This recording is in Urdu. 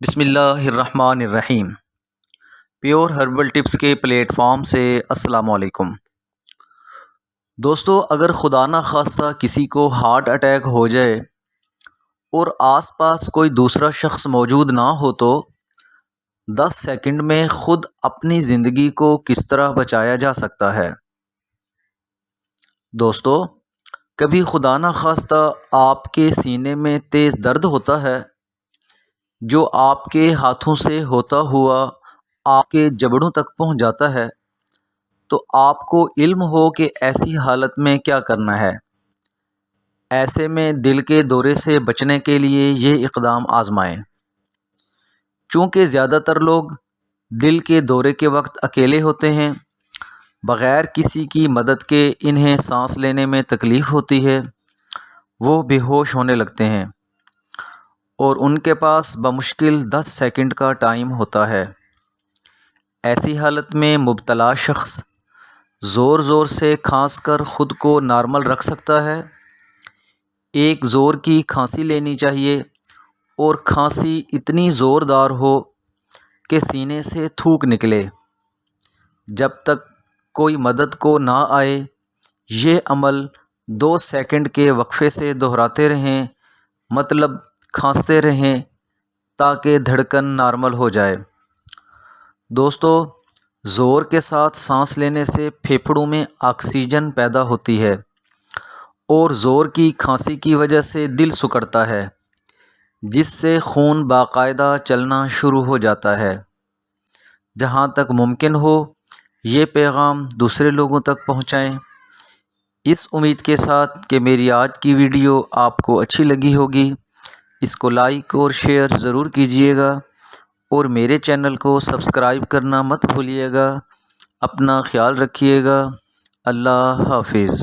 بسم اللہ الرحمن الرحیم۔ پیور ہربل ٹپس کے پلیٹ فارم سے السلام علیکم دوستو، اگر خدا نہ خواستہ کسی کو ہارٹ اٹیک ہو جائے اور آس پاس کوئی دوسرا شخص موجود نہ ہو تو 10 سیکنڈ میں خود اپنی زندگی کو کس طرح بچایا جا سکتا ہے۔ دوستو، کبھی خدا نہ خواستہ آپ کے سینے میں تیز درد ہوتا ہے جو آپ کے ہاتھوں سے ہوتا ہوا آپ کے جبڑوں تک پہنچ جاتا ہے، تو آپ کو علم ہو کہ ایسی حالت میں کیا کرنا ہے۔ ایسے میں دل کے دورے سے بچنے کے لیے یہ اقدام آزمائیں۔ چونکہ زیادہ تر لوگ دل کے دورے کے وقت اکیلے ہوتے ہیں، بغیر کسی کی مدد کے انہیں سانس لینے میں تکلیف ہوتی ہے، وہ بے ہوش ہونے لگتے ہیں اور ان کے پاس بمشکل 10 سیکنڈ کا ٹائم ہوتا ہے۔ ایسی حالت میں مبتلا شخص زور زور سے کھانس کر خود کو نارمل رکھ سکتا ہے۔ ایک زور کی کھانسی لینی چاہیے اور کھانسی اتنی زوردار ہو کہ سینے سے تھوک نکلے۔ جب تک کوئی مدد کو نہ آئے، یہ عمل 2 سیکنڈ کے وقفے سے دہراتے رہیں، مطلب کھانستے رہیں تاکہ دھڑکن نارمل ہو جائے۔ دوستو، زور کے ساتھ سانس لینے سے پھیپھڑوں میں آکسیجن پیدا ہوتی ہے اور زور کی کھانسی کی وجہ سے دل سکڑتا ہے، جس سے خون باقاعدہ چلنا شروع ہو جاتا ہے۔ جہاں تک ممکن ہو یہ پیغام دوسرے لوگوں تک پہنچائیں۔ اس امید کے ساتھ کہ میری آج کی ویڈیو آپ کو اچھی لگی ہوگی، اس کو لائک اور شیئر ضرور کیجیے گا اور میرے چینل کو سبسکرائب کرنا مت بھولیے گا۔ اپنا خیال رکھیے گا۔ اللہ حافظ۔